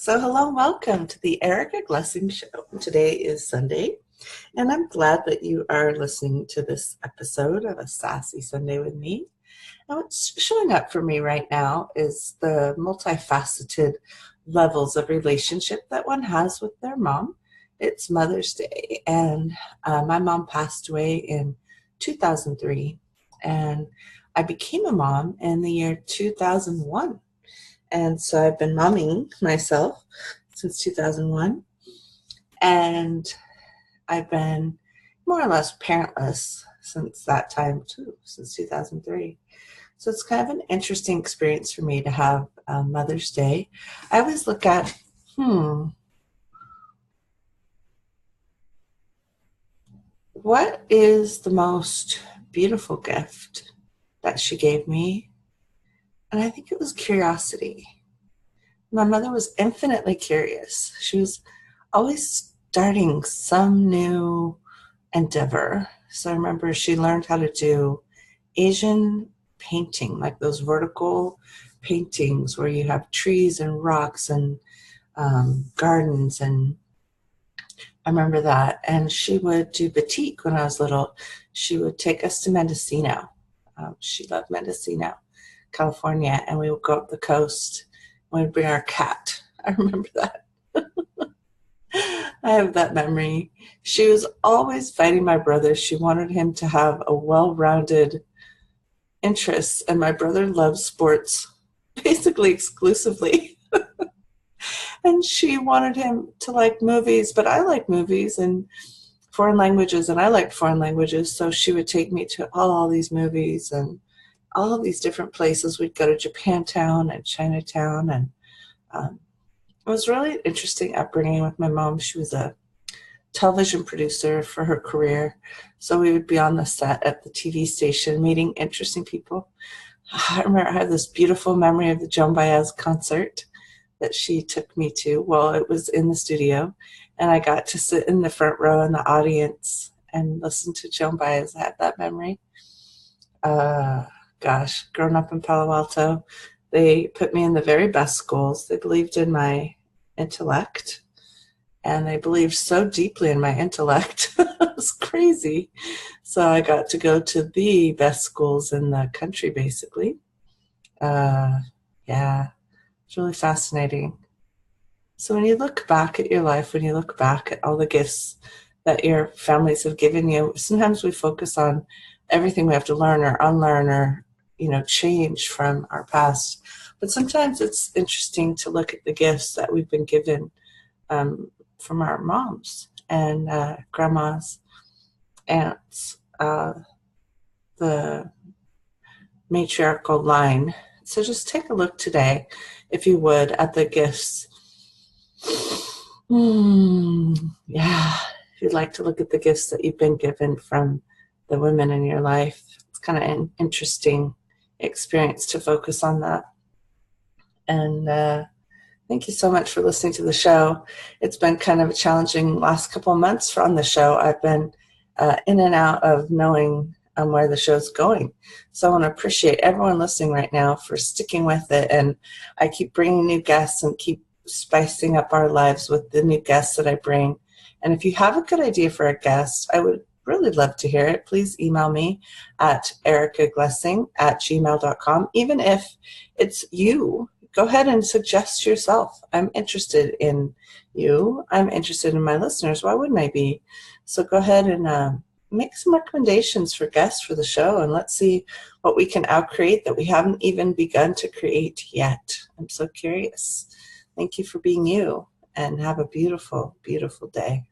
So, hello and welcome to the Erica Glessing Show. Today is Sunday, and I'm glad that you are listening to this episode of A Sassy Sunday with me. And what's showing up for me right now is the multifaceted levels of relationship that one has with their mom. It's Mother's Day, and my mom passed away in 2003, and I became a mom in the year 2001. And so I've been momming myself since 2001. And I've been more or less parentless since that time too, since 2003. So it's kind of an interesting experience for me to have Mother's Day. I always look at, what is the most beautiful gift that she gave me? And I think it was curiosity. My mother was infinitely curious. She was always starting some new endeavor. So I remember she learned how to do Asian painting, like those vertical paintings where you have trees and rocks and gardens. And I remember that. And she would do batik when I was little. She would take us to Mendocino. She loved Mendocino, California, and we would go up the coast. We'd bring our cat. I remember that. I have that memory. She was always fighting my brother. She wanted him to have a well-rounded interest, and my brother loved sports basically exclusively. And she wanted him to like movies, but I like movies and foreign languages, and I liked foreign languages, so she would take me to all these movies and all of these different places. We'd go to Japantown and Chinatown, and it was really an interesting upbringing with my mom. She was a television producer for her career, so we would be on the set at the TV station meeting interesting people. I remember I have this beautiful memory of the Joan Baez concert that she took me to. Well, it was in the studio, and I got to sit in the front row in the audience and listen to Joan Baez. I have that memory. Gosh, growing up in Palo Alto, they put me in the very best schools. They believed in my intellect, and they believed so deeply in my intellect. It was crazy. So I got to go to the best schools in the country, basically. Yeah, it's really fascinating. So when you look back at your life, when you look back at all the gifts that your families have given you, sometimes we focus on everything we have to learn or unlearn or change from our past. But sometimes it's interesting to look at the gifts that we've been given from our moms and grandmas, aunts, the matriarchal line. So just take a look today, if you would, at the gifts. Yeah, if you'd like to look at the gifts that you've been given from the women in your life, it's kind of an interesting experience to focus on that. And thank you so much for listening to the show. It's been kind of a challenging last couple of months on the show. I've been in and out of knowing where the show's going. So I want to appreciate everyone listening right now for sticking with it. And I keep bringing new guests and keep spicing up our lives with the new guests that I bring. And if you have a good idea for a guest, I would really love to hear it. Please email me at ericaglessing@gmail.com. Even if it's you, go ahead and suggest yourself. I'm interested in you. I'm interested in my listeners. Why wouldn't I be? So go ahead and make some recommendations for guests for the show, and let's see what we can outcreate that we haven't even begun to create yet. I'm so curious. Thank you for being you, and have a beautiful, beautiful day.